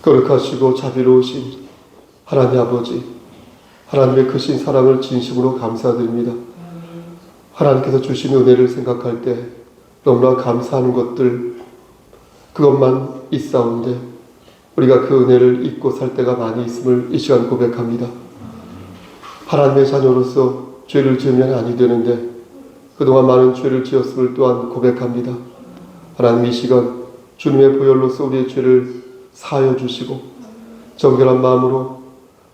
거룩하시고 자비로우신 하나님 아버지, 하나님의 크신 사랑을 진심으로 감사드립니다. 하나님께서 주신 은혜를 생각할 때 너무나 감사하는 것들, 그것만 있사온데 우리가 그 은혜를 잊고 살 때가 많이 있음을 이 시간 고백합니다. 하나님의 자녀로서 죄를 지으면 아니 되는데 그동안 많은 죄를 지었음을 또한 고백합니다. 하나님, 이 시간 주님의 보혈로서 우리의 죄를 사하여 주시고 정결한 마음으로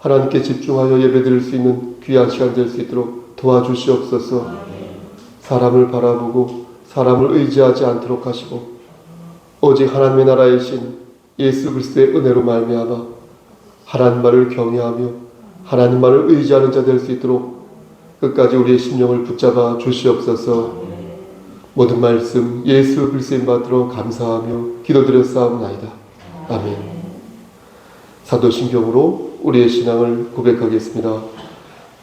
하나님께 집중하여 예배드릴 수 있는 귀한 시간 될 수 있도록 도와주시옵소서. 사람을 바라보고 사람을 의지하지 않도록 하시고 오직 하나님의 나라의 신 예수 그리스도의 은혜로 말미암아 하나님만을 경외하며 하나님만을 의지하는 자 될 수 있도록 끝까지 우리의 심령을 붙잡아 주시옵소서. 모든 말씀 예수 그리스도의 받들어 감사하며 기도드렸사옵나이다. 아멘. 사도신경으로 우리의 신앙을 고백하겠습니다.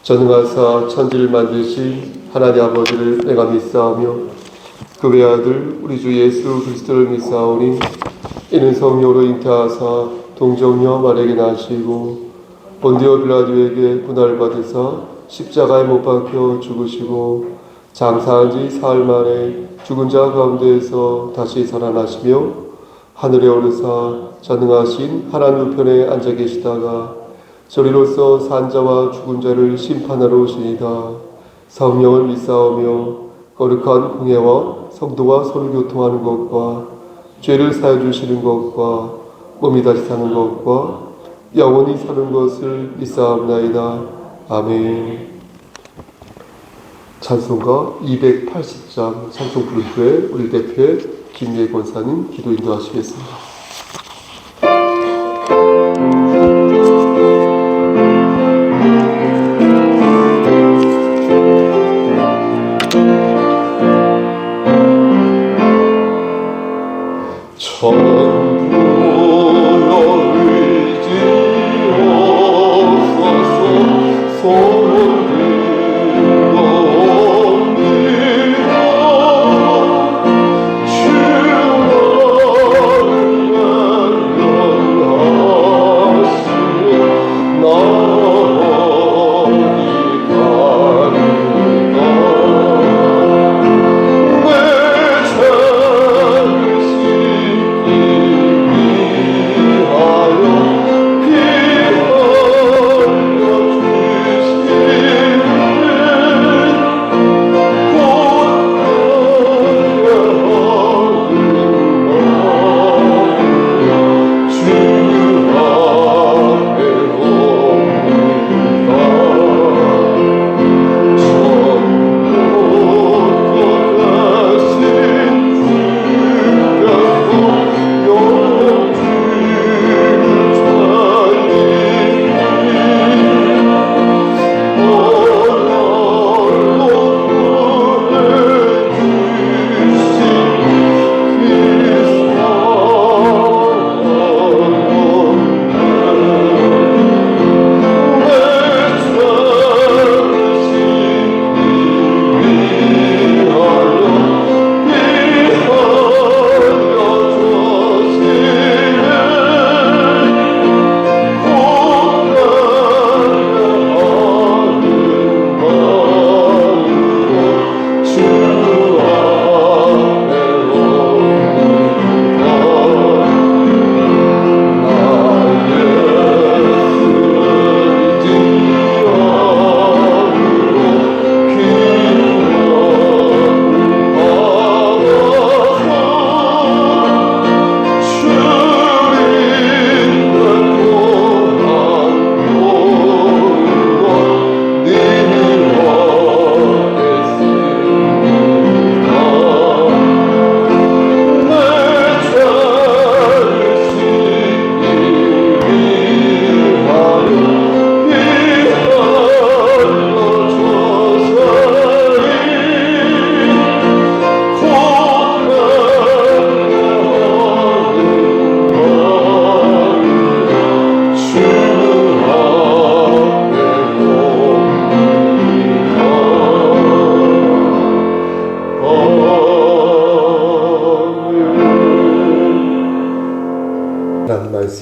전능하사 천지를 만드신 하나님 아버지를 내가 믿사오며 그 외아들 우리 주 예수 그리스도를 믿사오니 이는 성령으로 잉태하사 동정녀 마리아에게 나시고 본디오 빌라도에게 고난받으사 십자가에 못 박혀 죽으시고 장사한 지 사흘 만에 죽은 자 가운데에서 다시 살아나시며 하늘에 오르사 전능하신 하나님 우편에 앉아 계시다가 저리로서 산자와 죽은 자를 심판하러 오시니라. 성령을 믿사오며 거룩한 공예와 성도와 서로 교통하는 것과 죄를 사해 주시는 것과 몸이 다시 사는 것과 영원히 사는 것을 믿사옵나이다. 아멘. 찬송가 280장 찬송 부를 때 우리 대표의 김예 권사님 기도 인도하시겠습니다. 주와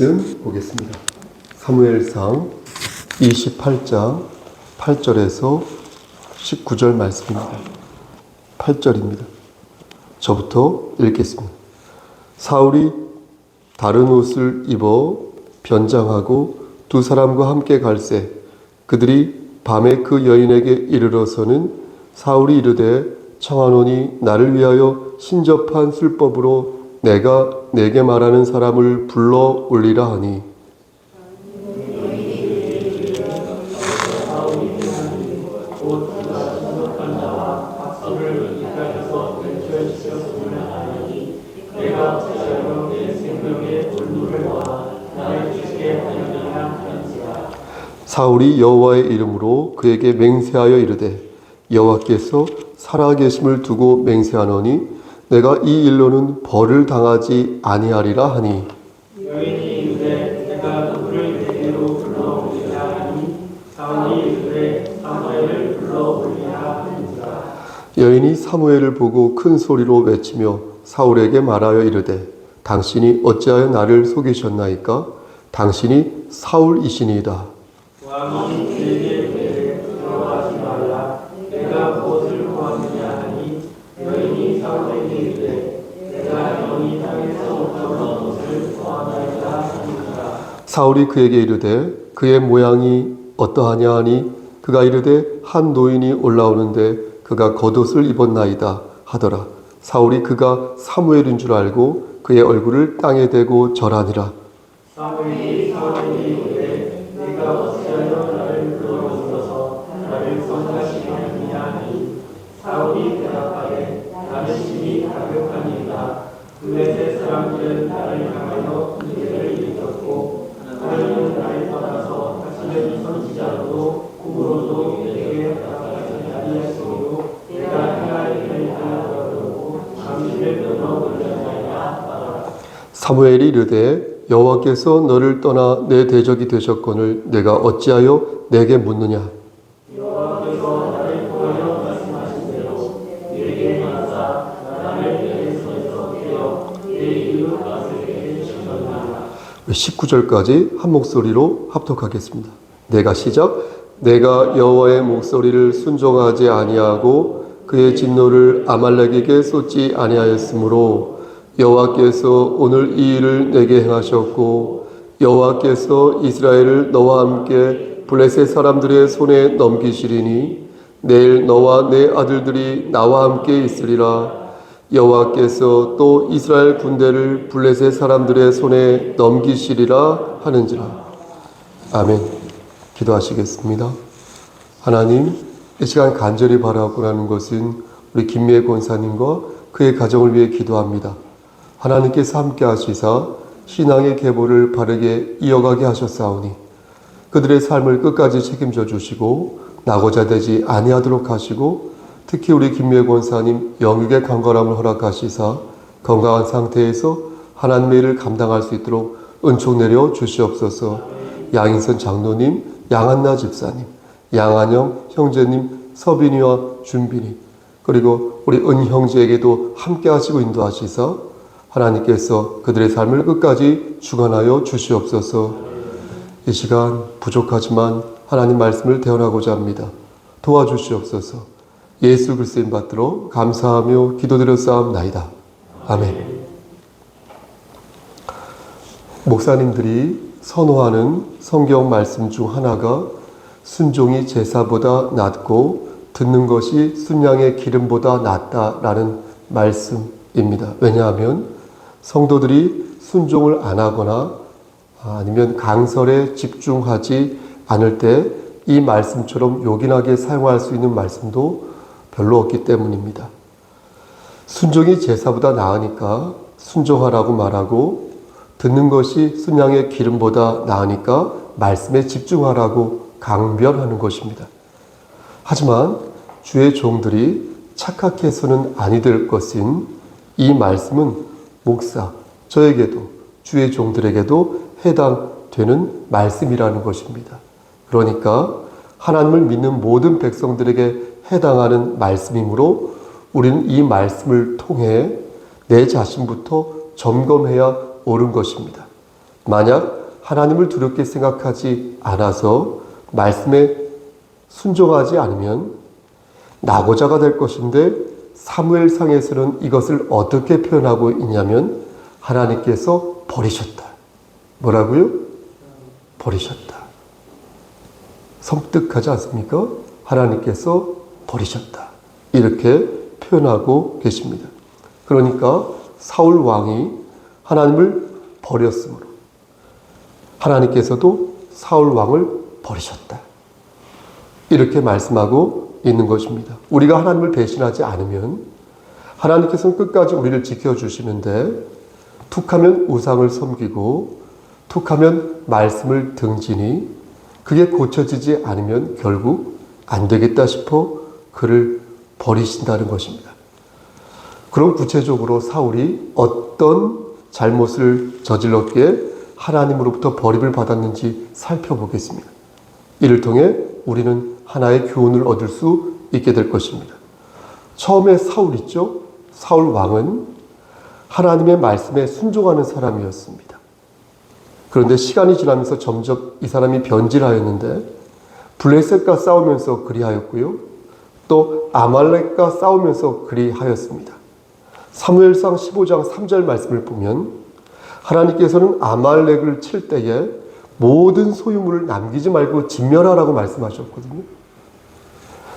말씀 보겠습니다. 사무엘상 28장 8절에서 19절 말씀입니다. 8절입니다. 저부터 읽겠습니다. 사울이 다른 옷을 입어 변장하고 두 사람과 함께 갈새 그들이 밤에 그 여인에게 이르러서는 사울이 이르되 청하노니 나를 위하여 신접한 술법으로 내가 내게 말하는 사람을 불러 올리라 하니 사울이 여호와의 이름으로 그에게 맹세하여 이르되 여호와께서 살아계심을 두고 맹세하노니 내가 이 일로는 벌을 당하지 아니하리라 하니 여인이 이르되 내가 누구를 내게로 불러오리라 하니 사울이 이르되 사무엘을 불러오리라 하니라. 여인이 사무엘을 보고 큰 소리로 외치며 사울에게 말하여 이르되 당신이 어찌하여 나를 속이셨나이까? 당신이 사울이시니이다. 왕이 그에게 들어가지 말라. 내가 무엇을 구하느냐 하니 여인이 사울에게 이르되 내가 영이 땅에서 나온 것을 구하나이다 하니라. 사울이 그에게 이르되 그의 모양이 어떠하냐 하니 그가 이르되 한 노인이 올라오는데 그가 겉옷을 입었나이다 하더라. 사울이 그가 사무엘인 줄 알고 그의 얼굴을 땅에 대고 절하니라. 사무엘이 사울에게 이르되 네가 어찌하여 나를 불러오셔서 나를 선하시게 하느냐 하니 사울이 대답하되 나는 심히 가격하니이다. 블레셋 사람들은 나를 향하여 문제를 일으켰고 하나님은 나를 떠나서 다시는 선지자로도 꿈으로도 내게 나타나지 아니하시므로 내가 행할 일을 하려고 당신을 끊어버리려나이다 하더라. 사무엘이 이르되 여호와께서 너를 떠나 내 대적이 되셨거늘 내가 어찌하여 내게 묻느냐? 여호와께서 나를 통하여 말씀하신 대로 내게 말하사 나를 내 손에서 떼어 내 이웃 아셀에게 주셨나이다. 19절까지 한 목소리로 합독하겠습니다. 내가 시작. 내가 여호와의 목소리를 순종하지 아니하고 그의 진노를 아말렉에게 쏟지 아니하였으므로 여호와께서 오늘 이 일을 내게 행하셨고 여호와께서 이스라엘을 너와 함께 블레셋 사람들의 손에 넘기시리니 내일 너와 내 아들들이 나와 함께 있으리라. 여호와께서 또 이스라엘 군대를 블레셋 사람들의 손에 넘기시리라 하는지라. 아멘. 기도하시겠습니다. 하나님, 이 시간 간절히 바라고라는 것은 우리 김미애 권사님과 그의 가정을 위해 기도합니다. 하나님께서 함께 하시사 신앙의 계보를 바르게 이어가게 하셨사오니 그들의 삶을 끝까지 책임져 주시고 낙오자 되지 아니하도록 하시고 특히 우리 김미애 권사님 영육의 강건함을 허락하시사 건강한 상태에서 하나님의 일을 감당할 수 있도록 은총 내려 주시옵소서. 양인선 장로님, 양한나 집사님, 양한영 형제님, 서빈이와 준빈이 그리고 우리 은 형제에게도 함께 하시고 인도하시사 하나님께서 그들의 삶을 끝까지 주관하여 주시옵소서. 이 시간 부족하지만 하나님 말씀을 대언하고자 합니다. 도와주시옵소서. 예수 그리스도의 이름 받들어 감사하며 기도드렸사옵나이다. 아멘. 목사님들이 선호하는 성경 말씀 중 하나가 순종이 제사보다 낫고 듣는 것이 순양의 기름보다 낫다라는 말씀입니다. 왜냐하면 성도들이 순종을 안 하거나 아니면 강설에 집중하지 않을 때 이 말씀처럼 요긴하게 사용할 수 있는 말씀도 별로 없기 때문입니다. 순종이 제사보다 나으니까 순종하라고 말하고 듣는 것이 순양의 기름보다 나으니까 말씀에 집중하라고 강변하는 것입니다. 하지만 주의 종들이 착각해서는 아니 될 것은 이 말씀은 목사, 저에게도 주의 종들에게도 해당되는 말씀이라는 것입니다. 그러니까 하나님을 믿는 모든 백성들에게 해당하는 말씀이므로 우리는 이 말씀을 통해 내 자신부터 점검해야 옳은 것입니다. 만약 하나님을 두렵게 생각하지 않아서 말씀에 순종하지 않으면 낙오자가 될 것인데 사무엘상에서는 이것을 어떻게 표현하고 있냐면 하나님께서 버리셨다. 뭐라고요? 버리셨다. 섬뜩하지 않습니까? 하나님께서 버리셨다. 이렇게 표현하고 계십니다. 그러니까 사울 왕이 하나님을 버렸으므로 하나님께서도 사울 왕을 버리셨다. 이렇게 말씀하고 있는 것입니다. 우리가 하나님을 배신하지 않으면 하나님께서는 끝까지 우리를 지켜주시는데 툭하면 우상을 섬기고 툭하면 말씀을 등지니 그게 고쳐지지 않으면 결국 안 되겠다 싶어 그를 버리신다는 것입니다. 그럼 구체적으로 사울이 어떤 잘못을 저질렀기에 하나님으로부터 버림을 받았는지 살펴보겠습니다. 이를 통해 우리는 하나의 교훈을 얻을 수 있게 될 것입니다. 처음에 사울 있죠? 사울 왕은 하나님의 말씀에 순종하는 사람이었습니다. 그런데 시간이 지나면서 점점 이 사람이 변질하였는데 블레셋과 싸우면서 그리하였고요. 또 아말렉과 싸우면서 그리하였습니다. 사무엘상 15장 3절 말씀을 보면 하나님께서는 아말렉을 칠 때에 모든 소유물을 남기지 말고 진멸하라고 말씀하셨거든요.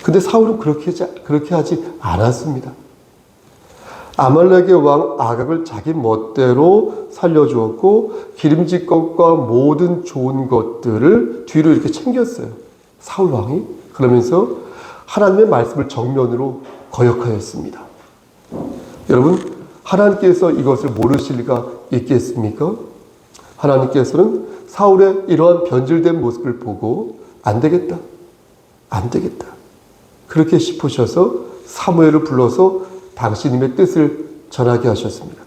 근데 사울은 그렇게 하지 않았습니다. 아말렉의 왕 아각을 자기 멋대로 살려주었고 기름진 것과 모든 좋은 것들을 뒤로 이렇게 챙겼어요. 사울 왕이. 그러면서 하나님의 말씀을 정면으로 거역하였습니다. 여러분, 하나님께서 이것을 모르실 리가 있겠습니까? 하나님께서는 사울의 이러한 변질된 모습을 보고 안 되겠다. 그렇게 싶으셔서 사무엘을 불러서 당신님의 뜻을 전하게 하셨습니다.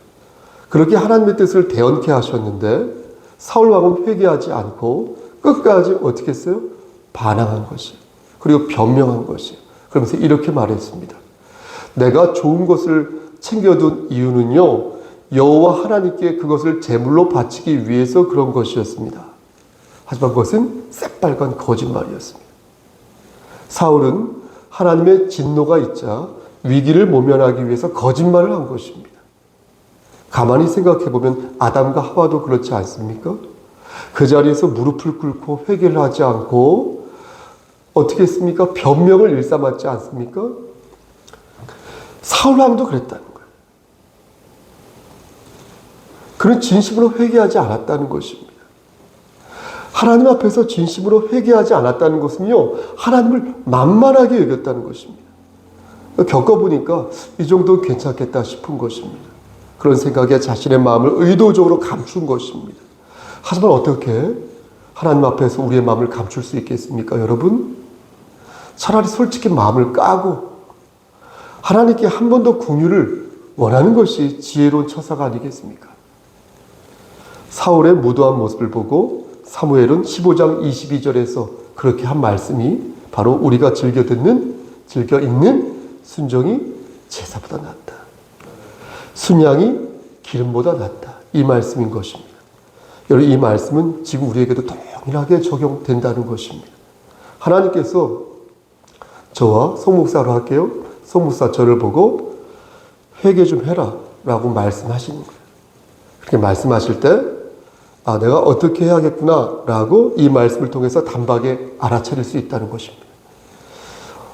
그렇게 하나님의 뜻을 대언케 하셨는데 사울 왕은 회개하지 않고 끝까지 어떻게 했어요? 반항한 것이에요. 그리고 변명한 것이에요. 그러면서 이렇게 말했습니다. 내가 좋은 것을 챙겨둔 이유는요, 여호와 하나님께 그것을 제물로 바치기 위해서 그런 것이었습니다. 하지만 그것은 새빨간 거짓말이었습니다. 사울은 하나님의 진노가 있자 위기를 모면하기 위해서 거짓말을 한 것입니다. 가만히 생각해 보면 아담과 하와도 그렇지 않습니까? 그 자리에서 무릎을 꿇고 회개를 하지 않고 어떻게 했습니까? 변명을 일삼았지 않습니까? 사울 왕도 그랬다는 거예요. 그는 진심으로 회개하지 않았다는 것입니다. 하나님 앞에서 진심으로 회개하지 않았다는 것은요, 하나님을 만만하게 여겼다는 것입니다. 겪어보니까 이 정도는 괜찮겠다 싶은 것입니다. 그런 생각에 자신의 마음을 의도적으로 감춘 것입니다. 하지만 어떻게 하나님 앞에서 우리의 마음을 감출 수 있겠습니까, 여러분? 차라리 솔직히 마음을 까고 하나님께 한 번 더 긍휼을 원하는 것이 지혜로운 처사가 아니겠습니까? 사울의 무도한 모습을 보고 사무엘은 15장 22절에서 그렇게 한 말씀이 바로 우리가 즐겨 읽는 순종이 제사보다 낫다. 순양이 기름보다 낫다. 이 말씀인 것입니다. 여러분, 이 말씀은 지금 우리에게도 동일하게 적용된다는 것입니다. 하나님께서 저와 송목사로 할게요. 송목사 저를 보고 회개 좀 해라 라고 말씀하시는 거예요. 그렇게 말씀하실 때 내가 어떻게 해야겠구나 라고 이 말씀을 통해서 단박에 알아차릴 수 있다는 것입니다.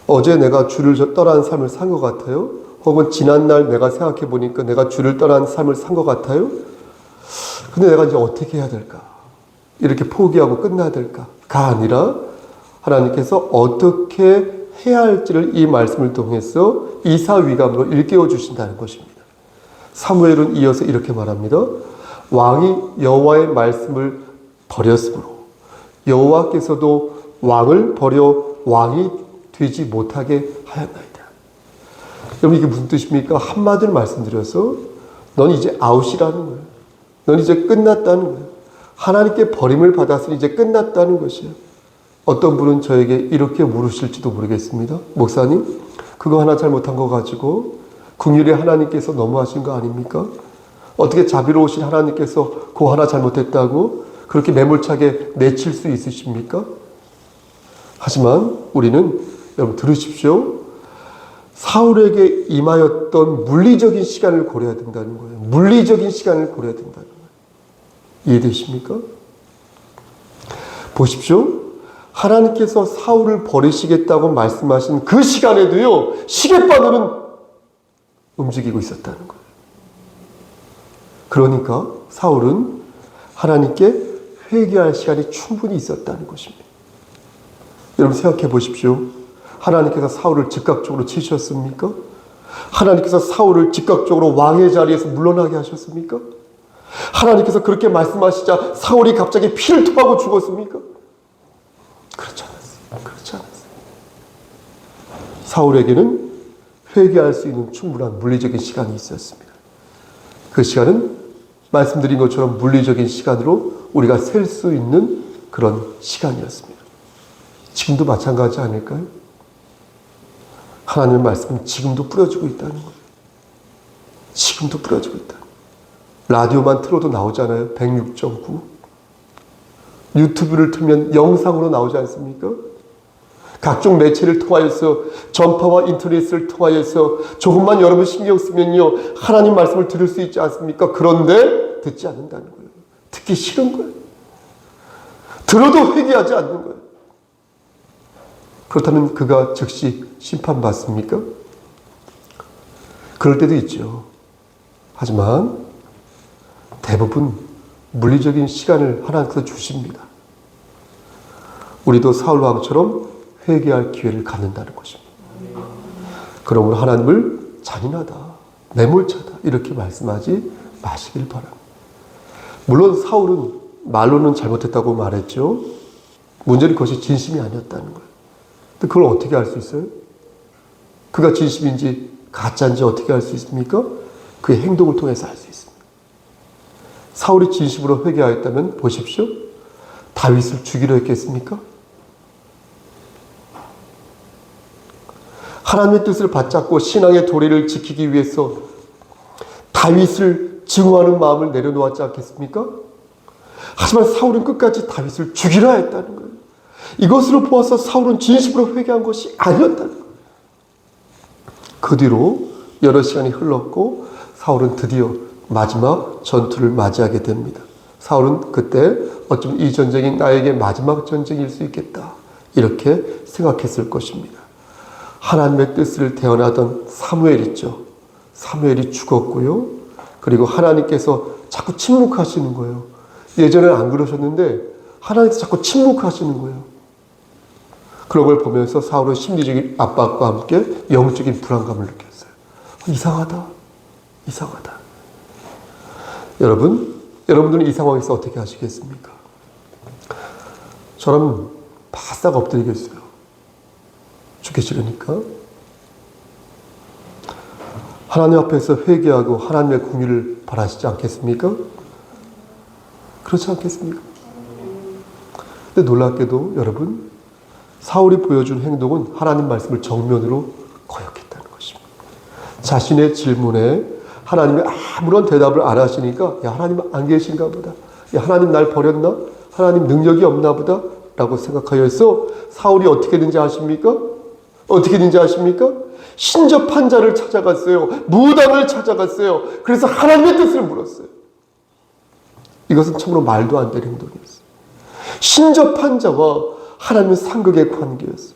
어제 내가 주를 떠난 삶을 산 것 같아요? 혹은 지난날 내가 생각해 보니까 내가 주를 떠난 삶을 산 것 같아요? 근데 내가 이제 어떻게 해야 될까? 이렇게 포기하고 끝나야 될까?가 아니라 하나님께서 어떻게 해야 할지를 이 말씀을 통해서 이사위감으로 일깨워 주신다는 것입니다. 사무엘은 이어서 이렇게 말합니다. 왕이 여호와의 말씀을 버렸으므로 여호와께서도 왕을 버려 왕이 되지 못하게 하였나이다. 여러분, 이게 무슨 뜻입니까? 한마디로 말씀드려서 넌 이제 아웃이라는 거예요. 넌 이제 끝났다는 거예요. 하나님께 버림을 받았으니 이제 끝났다는 것이에요. 어떤 분은 저에게 이렇게 물으실지도 모르겠습니다. 목사님, 그거 하나 잘못한 거 가지고 긍휼히 하나님께서 너무하신 거 아닙니까? 어떻게 자비로우신 하나님께서 그 하나 잘못했다고 그렇게 매몰차게 내칠 수 있으십니까? 하지만 우리는 여러분 들으십시오. 사울에게 임하였던 물리적인 시간을 고려해야 된다는 거예요. 물리적인 시간을 고려해야 된다는 거예요. 이해되십니까? 보십시오. 하나님께서 사울을 버리시겠다고 말씀하신 그 시간에도요, 시계바늘은 움직이고 있었다는 거예요. 그러니까 사울은 하나님께 회개할 시간이 충분히 있었다는 것입니다. 여러분 생각해 보십시오. 하나님께서 사울을 즉각적으로 치셨습니까? 하나님께서 사울을 즉각적으로 왕의 자리에서 물러나게 하셨습니까? 하나님께서 그렇게 말씀하시자 사울이 갑자기 피를 토하고 죽었습니까? 그렇지 않았어요. 그렇지 않았어요. 사울에게는 회개할 수 있는 충분한 물리적인 시간이 있었습니다. 그 시간은 말씀드린 것처럼 물리적인 시간으로 우리가 셀 수 있는 그런 시간이었습니다. 지금도 마찬가지 아닐까요? 하나님의 말씀은 지금도 뿌려지고 있다는 거예요. 지금도 뿌려지고 있다. 라디오만 틀어도 나오잖아요. 106.9. 유튜브를 틀면 영상으로 나오지 않습니까? 각종 매체를 통하여서 전파와 인터넷을 통하여서 조금만 여러분 신경 쓰면요 하나님 말씀을 들을 수 있지 않습니까? 그런데 듣지 않는다는 거예요. 듣기 싫은 거예요. 들어도 회개하지 않는 거예요. 그렇다면 그가 즉시 심판받습니까? 그럴 때도 있죠. 하지만 대부분 물리적인 시간을 하나님께서 주십니다. 우리도 사울 왕처럼 회개할 기회를 갖는다는 것입니다. 그러므로 하나님을 잔인하다, 매몰차다 이렇게 말씀하지 마시길 바랍니다. 물론 사울은 말로는 잘못했다고 말했죠. 문제는 그것이 진심이 아니었다는 거예요. 근데 그걸 어떻게 알 수 있어요? 그가 진심인지 가짜인지 어떻게 알 수 있습니까? 그의 행동을 통해서 알 수 있습니다. 사울이 진심으로 회개하였다면 보십시오. 다윗을 죽이려 했겠습니까? 하나님의 뜻을 받잡고 신앙의 도리를 지키기 위해서 다윗을 증오하는 마음을 내려놓았지 않겠습니까? 하지만 사울은 끝까지 다윗을 죽이려 했다는 거예요. 이것으로 보아서 사울은 진심으로 회개한 것이 아니었다는 거예요. 그 뒤로 여러 시간이 흘렀고 사울은 드디어 마지막 전투를 맞이하게 됩니다. 사울은 그때 어쩌면 이 전쟁이 나에게 마지막 전쟁일 수 있겠다 이렇게 생각했을 것입니다. 하나님의 뜻을 대언하던 사무엘 있죠. 사무엘이 죽었고요. 그리고 하나님께서 자꾸 침묵하시는 거예요. 예전에는 안 그러셨는데 하나님께서 자꾸 침묵하시는 거예요. 그런 걸 보면서 사울은 심리적인 압박과 함께 영적인 불안감을 느꼈어요. 이상하다. 이상하다. 여러분들은 이 상황에서 어떻게 하시겠습니까? 저는 바싹 엎드리겠어요. 죽기 싫으니까. 하나님 앞에서 회개하고 하나님의 공의를 바라시지 않겠습니까? 그렇지 않겠습니까? 근데 놀랍게도 여러분, 사울이 보여준 행동은 하나님 말씀을 정면으로 거역했다는 것입니다. 자신의 질문에 하나님이 아무런 대답을 안 하시니까 야, 하나님 안 계신가 보다. 야, 하나님 날 버렸나? 하나님 능력이 없나 보다. 라고 생각하여서 사울이 어떻게 된지 아십니까? 어떻게 된지 아십니까? 신접한 자를 찾아갔어요. 무당을 찾아갔어요. 그래서 하나님의 뜻을 물었어요. 이것은 참으로 말도 안 되는 행동이었어요. 신접한 자와 하나님의 상극의 관계였어요.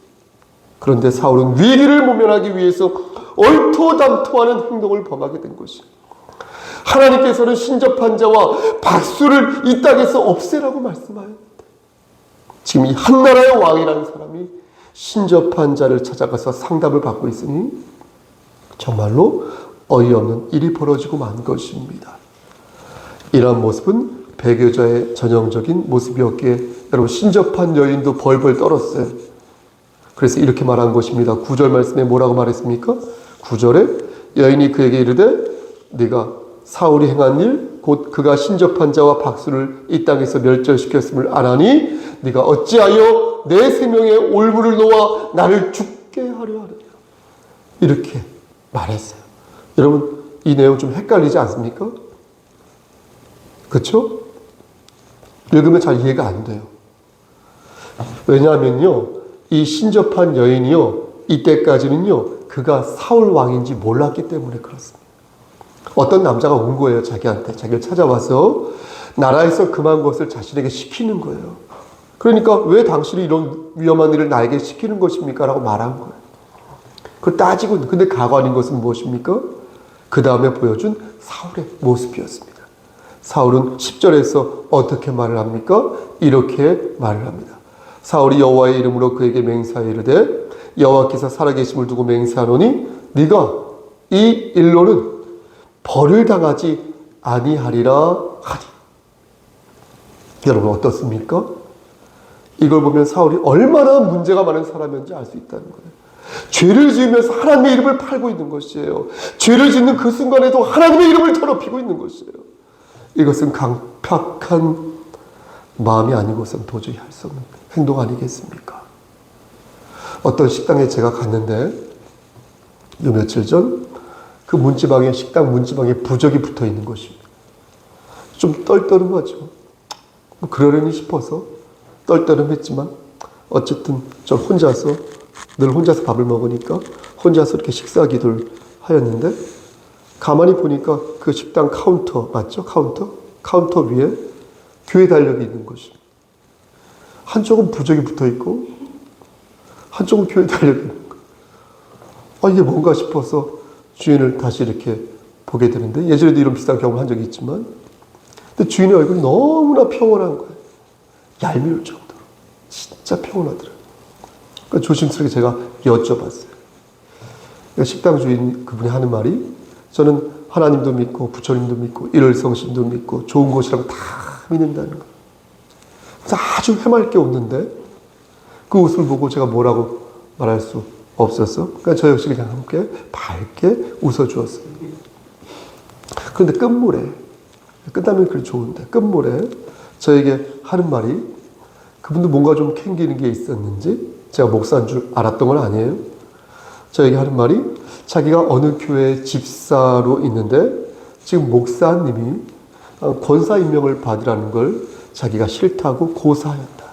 그런데 사울은 위기를 모면하기 위해서 얼토당토하는 행동을 범하게 된 것이에요. 하나님께서는 신접한 자와 박수를 이 땅에서 없애라고 말씀하였는데 지금 이 한나라의 왕이라는 사람이 신접한 자를 찾아가서 상담을 받고 있으니 정말로 어이없는 일이 벌어지고 만 것입니다. 이러한 모습은 배교자의 전형적인 모습이었기에 여러분 신접한 여인도 벌벌 떨었어요. 그래서 이렇게 말한 것입니다. 9절 말씀에 뭐라고 말했습니까? 9절에 여인이 그에게 이르되 네가 사울이 행한 일 곧 그가 신접한 자와 박수를 이 땅에서 멸절시켰음을 아나니 네가 어찌하여 내 생명에 올무를 놓아 나를 죽게 하려 하느냐. 이렇게 말했어요. 여러분 이 내용 좀 헷갈리지 않습니까? 그렇죠? 읽으면 잘 이해가 안 돼요. 왜냐하면요, 이 신접한 여인이요, 이때까지는요, 그가 사울 왕인지 몰랐기 때문에 그렇습니다. 어떤 남자가 온 거예요, 자기한테. 자기를 찾아와서 나라에서 금한 것을 자신에게 시키는 거예요. 그러니까 왜 당신이 이런 위험한 일을 나에게 시키는 것입니까? 라고 말한 거예요. 그걸 따지고 있는, 근데 가관인 것은 무엇입니까? 그 다음에 보여준 사울의 모습이었습니다. 사울은 10절에서 어떻게 말을 합니까? 이렇게 말을 합니다. 사울이 여호와의 이름으로 그에게 맹세하여 이르되 여호와께서 살아계심을 두고 맹세하노니 네가 이 일로는 벌을 당하지 아니하리라 하니. 여러분 어떻습니까? 이걸 보면 사울이 얼마나 문제가 많은 사람인지 알 수 있다는 거예요. 죄를 지으면서 하나님의 이름을 팔고 있는 것이에요. 죄를 짓는 그 순간에도 하나님의 이름을 더럽히고 있는 것이에요. 이것은 강팍한 마음이 아니고선 도저히 할 수 없는 행동 아니겠습니까? 어떤 식당에 제가 갔는데 요 며칠 전 그 문지방에, 식당 문지방에 부적이 붙어 있는 것입니다. 좀 떨떠름하죠. 뭐 그러려니 싶어서 떨떠름했지만 어쨌든 저 혼자서 늘 혼자서 밥을 먹으니까 혼자서 이렇게 식사 기도를 하였는데 가만히 보니까 그 식당 카운터 맞죠? 카운터 위에 교회 달력이 있는 것입니다. 한쪽은 부적이 붙어 있고 한쪽은 교회 달력이 있는 거예요. 아, 이게 뭔가 싶어서 주인을 다시 이렇게 보게 되는데 예전에도 이런 비슷한 경험을 한 적이 있지만 근데 주인의 얼굴이 너무나 평온한 거예요. 얄미울 정도로. 진짜 평온하더라고요. 그러니까 조심스럽게 제가 여쭤봤어요. 그러니까 식당 주인 그분이 하는 말이 저는 하나님도 믿고 부처님도 믿고 일월성신도 믿고 좋은 곳이라고 다 믿는다는 거예요. 그래서 아주 해맑게 웃는데 그 웃음을 보고 제가 뭐라고 말할 수 없었어. 그러니까 저 역시 그냥 함께 밝게 웃어주었어요. 그런데 끝나면 그래 좋은데 끝물에 저에게 하는 말이 그분도 뭔가 좀 캥기는 게 있었는지 제가 목사인 줄 알았던 건 아니에요. 저에게 하는 말이 자기가 어느 교회 집사로 있는데 지금 목사님이 권사 임명을 받으라는 걸 자기가 싫다고 고사하였다.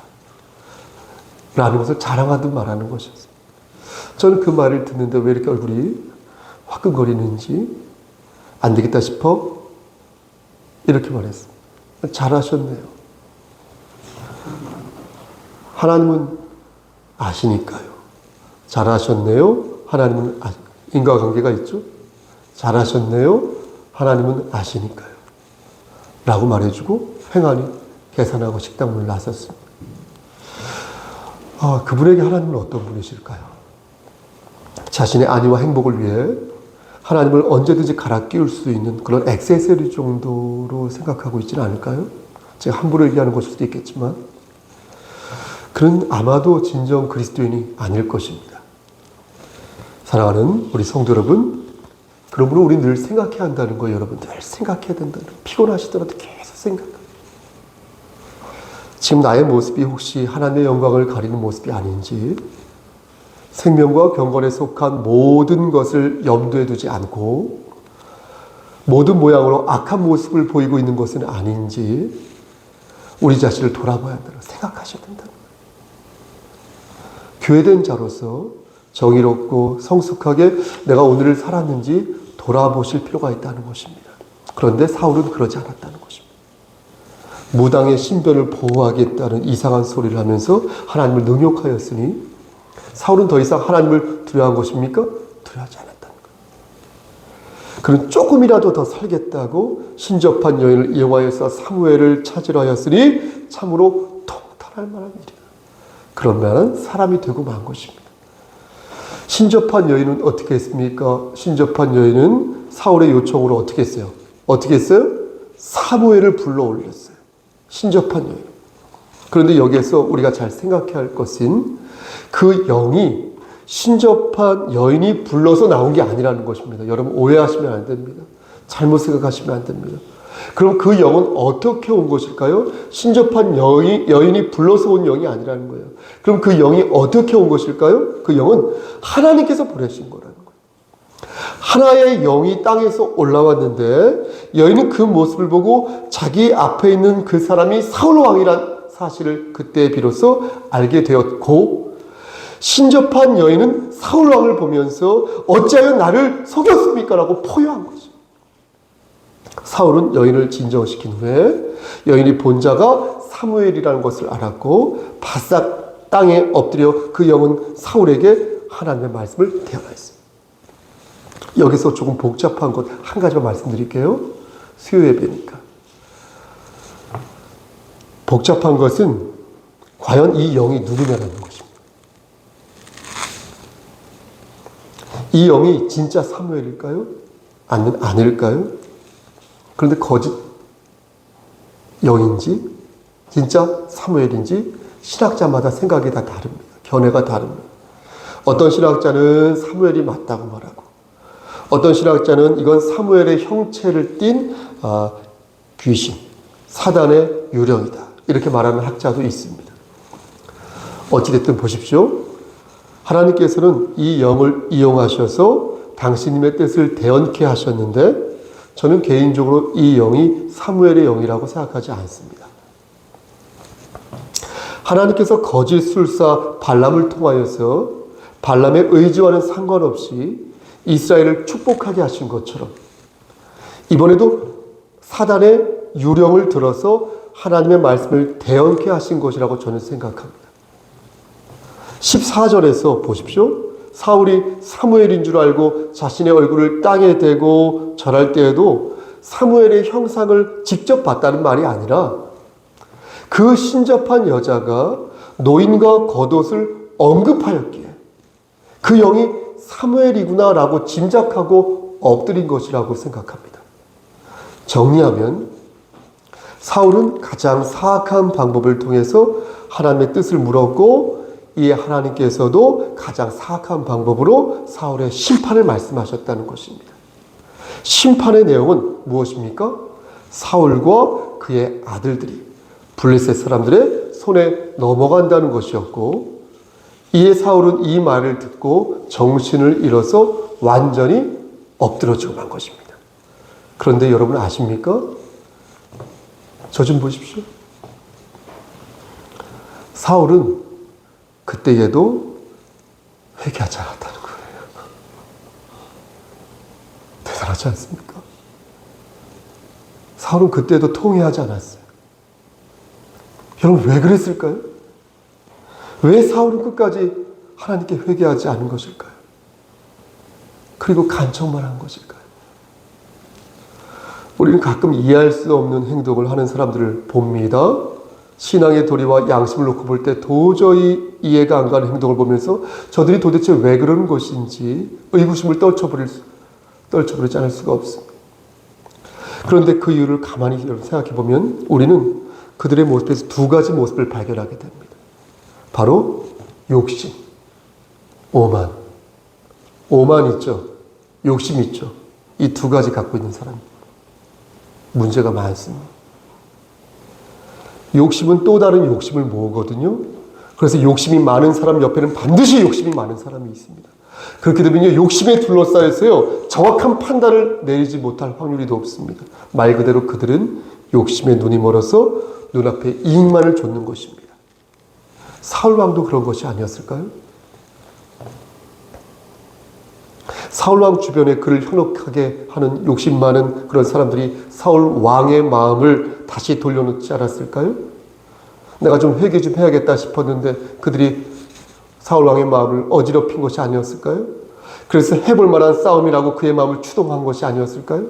라는 것을 자랑하듯 말하는 것이었어요. 저는 그 말을 듣는데 왜 이렇게 얼굴이 화끈거리는지 안 되겠다 싶어 이렇게 말했어요. 잘하셨네요. 하나님은 아시니까요. 잘하셨네요. 하나님은 인과관계가 있죠. 잘하셨네요. 하나님은 아시니까요. 라고 말해주고 횡하니 계산하고 식당 문을 나섰습니다. 그분에게 하나님은 어떤 분이실까요? 자신의 안위와 행복을 위해 하나님을 언제든지 갈아 끼울 수 있는 그런 액세서리 정도로 생각하고 있지는 않을까요? 제가 함부로 얘기하는 것일 수도 있겠지만 그는 아마도 진정 그리스도인이 아닐 것입니다. 사랑하는 우리 성도 여러분, 그러므로 우리 늘 생각해야 한다는 거예요. 여러분 늘 생각해야 된다는 거예요. 피곤하시더라도 계속 생각해요. 지금 나의 모습이 혹시 하나님의 영광을 가리는 모습이 아닌지 생명과 경건에 속한 모든 것을 염두에 두지 않고 모든 모양으로 악한 모습을 보이고 있는 것은 아닌지 우리 자신을 돌아봐야 한다고 생각하셔야 된다는 거예요. 교회된 자로서 정의롭고 성숙하게 내가 오늘을 살았는지 돌아보실 필요가 있다는 것입니다. 그런데 사울은 그러지 않았다는 것입니다. 무당의 신변을 보호하겠다는 이상한 소리를 하면서 하나님을 능욕하였으니 사울은 더 이상 하나님을 두려워한 것입니까? 두려워하지 않았다는 거예요. 그는 조금이라도 더 살겠다고 신접한 여인을 이용하여서 사무엘을 찾으려 하였으니 참으로 통탄할 만한 일이다. 그러면 사람이 되고 만 것입니다. 신접한 여인은 어떻게 했습니까? 신접한 여인은 사울의 요청으로 어떻게 했어요? 어떻게 했어요? 사무엘을 불러 올렸어요. 신접한 여인. 그런데 여기에서 우리가 잘 생각해야 할 것은 그 영이 신접한 여인이 불러서 나온 게 아니라는 것입니다. 여러분 오해하시면 안 됩니다. 잘못 생각하시면 안 됩니다. 그럼 그 영은 어떻게 온 것일까요? 신접한 여인이 불러서 온 영이 아니라는 거예요. 그럼 그 영이 어떻게 온 것일까요? 그 영은 하나님께서 보내신 거라는 거예요. 하나의 영이 땅에서 올라왔는데 여인은 그 모습을 보고 자기 앞에 있는 그 사람이 사울 왕이란 사실을 그때 비로소 알게 되었고, 신접한 여인은 사울 왕을 보면서 어찌하여 나를 속였습니까? 라고 포효한 거죠. 사울은 여인을 진정시킨 후에 여인이 본 자가 사무엘이라는 것을 알았고 바싹 땅에 엎드려 그 영은 사울에게 하나님의 말씀을 대언하였습니다. 여기서 조금 복잡한 것 한 가지만 말씀드릴게요. 수요 예배니까. 복잡한 것은 과연 이 영이 누구냐라는 것입니다. 이 영이 진짜 사무엘일까요? 아닐까요? 그런데 거짓 영인지 진짜 사무엘인지 신학자마다 생각이 다 다릅니다. 견해가 다릅니다. 어떤 신학자는 사무엘이 맞다고 말하고, 어떤 신학자는 이건 사무엘의 형체를 띤 귀신, 사단의 유령이다, 이렇게 말하는 학자도 있습니다. 어찌됐든 보십시오. 하나님께서는 이 영을 이용하셔서 당신님의 뜻을 대언케 하셨는데, 저는 개인적으로 이 영이 사무엘의 영이라고 생각하지 않습니다. 하나님께서 거짓 술사 발람을 통하여서 발람의 의지와는 상관없이 이스라엘을 축복하게 하신 것처럼 이번에도 사단의 유령을 들어서 하나님의 말씀을 대언케 하신 것이라고 저는 생각합니다. 14절에서 보십시오. 사울이 사무엘인 줄 알고 자신의 얼굴을 땅에 대고 절할 때에도 사무엘의 형상을 직접 봤다는 말이 아니라 그 신접한 여자가 노인과 겉옷을 언급하였기에 그 영이 사무엘이구나 라고 짐작하고 엎드린 것이라고 생각합니다. 정리하면 사울은 가장 사악한 방법을 통해서 하나님의 뜻을 물었고, 이에 하나님께서도 가장 사악한 방법으로 사울의 심판을 말씀하셨다는 것입니다. 심판의 내용은 무엇입니까? 사울과 그의 아들들이 블레셋 사람들의 손에 넘어간다는 것이었고, 이에 사울은 이 말을 듣고 정신을 잃어서 완전히 엎드러지고 만 것입니다. 그런데 여러분 아십니까? 저 좀 보십시오. 사울은 그때에도 회개하지 않았다는 거예요. 대단하지 않습니까? 사울은 그때도 통회하지 않았어요. 여러분 왜 그랬을까요? 왜 사울은 끝까지 하나님께 회개하지 않은 것일까요? 그리고 간청만 한 것일까요? 우리는 가끔 이해할 수 없는 행동을 하는 사람들을 봅니다. 신앙의 도리와 양심을 놓고 볼 때 도저히 이해가 안 가는 행동을 보면서 저들이 도대체 왜 그러는 것인지 의구심을 떨쳐버리지 않을 수가 없습니다. 그런데 그 이유를 가만히 생각해 보면 우리는 그들의 모습에서 두 가지 모습을 발견하게 됩니다. 바로 욕심, 오만 있죠. 욕심 있죠. 이 두 가지 갖고 있는 사람 문제가 많습니다. 욕심은 또 다른 욕심을 모으거든요. 그래서 욕심이 많은 사람 옆에는 반드시 욕심이 많은 사람이 있습니다. 그렇게 되면요, 욕심에 둘러싸여서요, 정확한 판단을 내리지 못할 확률이 높습니다. 말 그대로 그들은 욕심에 눈이 멀어서 눈앞에 이익만을 좇는 것입니다. 사울 왕도 그런 것이 아니었을까요? 사울 왕 주변에 그를 현혹하게 하는 욕심 많은 그런 사람들이 사울 왕의 마음을 다시 돌려놓지 않았을까요? 내가 좀 회개 좀 해야겠다 싶었는데 그들이 사울 왕의 마음을 어지럽힌 것이 아니었을까요? 그래서 해볼 만한 싸움이라고 그의 마음을 추동한 것이 아니었을까요?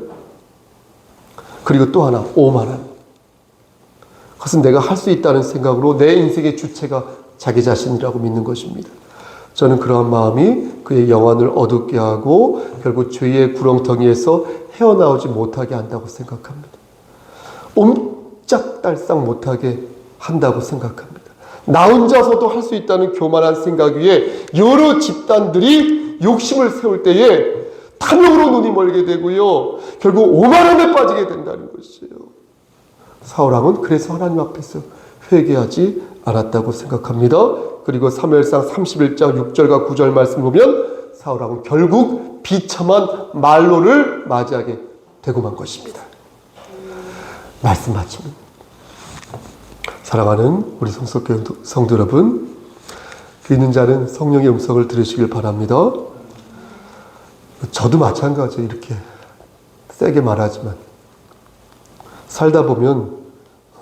그리고 또 하나, 오만함. 그것은 내가 할 수 있다는 생각으로 내 인생의 주체가 자기 자신이라고 믿는 것입니다. 저는 그러한 마음이 그의 영혼을 어둡게 하고 결국 죄의 구렁텅이에서 헤어나오지 못하게 한다고 생각합니다. 옴짝달싹 못하게 한다고 생각합니다. 나 혼자서도 할 수 있다는 교만한 생각 위에 여러 집단들이 욕심을 세울 때에 탐욕으로 눈이 멀게 되고요, 결국 오만함에 빠지게 된다는 것이에요. 사울왕은 그래서 하나님 앞에서 회개하지 않았다고 생각합니다. 그리고 사무엘상 31장 6절과 9절 말씀 보면 사울하고는 결국 비참한 말로를 맞이하게 되고 만 것입니다. 말씀 마치면, 사랑하는 우리 성석교회 성도 여러분, 믿는 자는 성령의 음성을 들으시길 바랍니다. 저도 마찬가지예요. 이렇게 세게 말하지만 살다 보면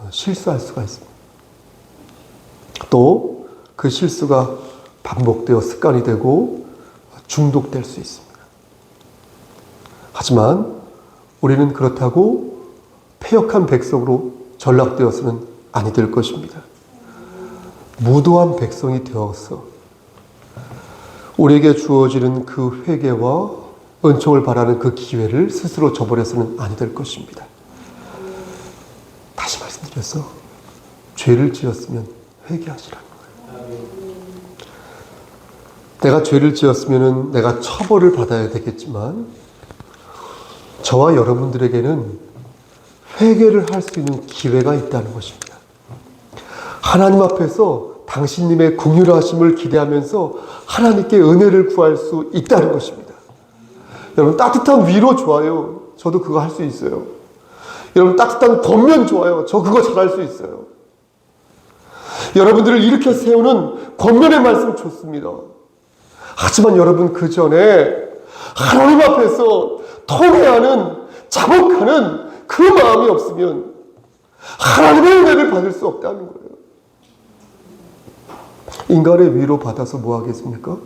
실수할 수가 있습니다. 또 그 실수가 반복되어 습관이 되고 중독될 수 있습니다. 하지만 우리는 그렇다고 패역한 백성으로 전락되어서는 아니 될 것입니다. 무도한 백성이 되어서 우리에게 주어지는 그 회개와 은총을 바라는 그 기회를 스스로 저버려서는 아니 될 것입니다. 다시 말씀드려서 죄를 지었으면 회개하시라는 거예요. 내가 죄를 지었으면 내가 처벌을 받아야 되겠지만 저와 여러분들에게는 회개를 할 수 있는 기회가 있다는 것입니다. 하나님 앞에서 당신님의 긍휼하심을 기대하면서 하나님께 은혜를 구할 수 있다는 것입니다. 여러분, 따뜻한 위로 좋아요. 저도 그거 할 수 있어요. 여러분, 따뜻한 권면 좋아요. 저 그거 잘할 수 있어요. 여러분들을 일으켜 세우는 권면의 말씀 좋습니다. 하지만 여러분, 그 전에 하나님 앞에서 통회하는, 자복하는 그 마음이 없으면 하나님의 은혜를 받을 수 없다는 거예요. 인간의 위로 받아서 뭐 하겠습니까?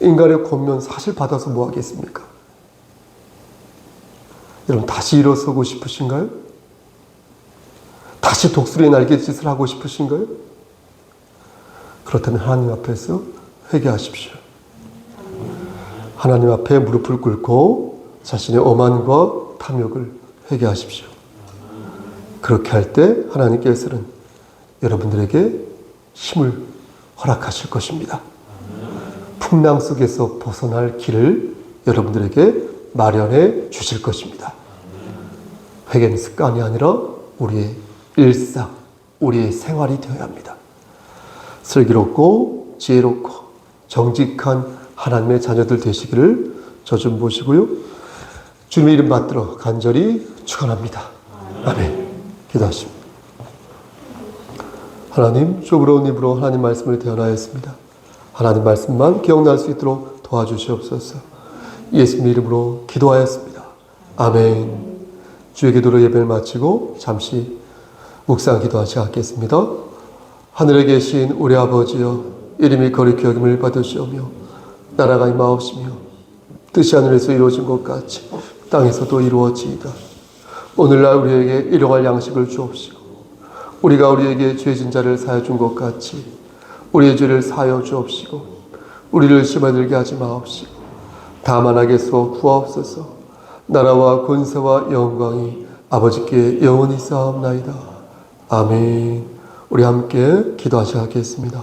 인간의 권면 사실 받아서 뭐 하겠습니까? 여러분, 다시 일어서고 싶으신가요? 다시 독수리의 날갯짓을 하고 싶으신가요? 그렇다면 하나님 앞에서 회개하십시오. 하나님 앞에 무릎을 꿇고 자신의 오만과 탐욕을 회개하십시오. 그렇게 할 때 하나님께서는 여러분들에게 힘을 허락하실 것입니다. 풍랑 속에서 벗어날 길을 여러분들에게 마련해 주실 것입니다. 회개는 습관이 아니라 우리의 일상, 우리의 생활이 되어야 합니다. 슬기롭고 지혜롭고 정직한 하나님의 자녀들 되시기를 저 좀 모시고요. 주님의 이름 받들어 간절히 축원합니다. 아멘. 기도하십니다. 하나님, 좁은 입으로 하나님 말씀을 대언하였습니다. 하나님 말씀만 기억날 수 있도록 도와주시옵소서. 예수님 이름으로 기도하였습니다. 아멘. 주의 기도로 예배를 마치고 잠시 묵상 기도하시겠습니다. 하늘에 계신 우리 아버지여, 이름이 거룩히 여김을 받으시오며 나라가 임하옵시며 뜻이 하늘에서 이루어진 것 같이 땅에서도 이루어지이다. 오늘날 우리에게 일용할 양식을 주옵시고 우리가 우리에게 죄진 자를 사하여 준 것 같이 우리의 죄를 사하여 주옵시고 우리를 시험에 들게 하지 마옵시고 다만 악에서 구하옵소서. 나라와 권세와 영광이 아버지께 영원히 쌓옵나이다. 아멘. 우리 함께 기도하시겠습니다.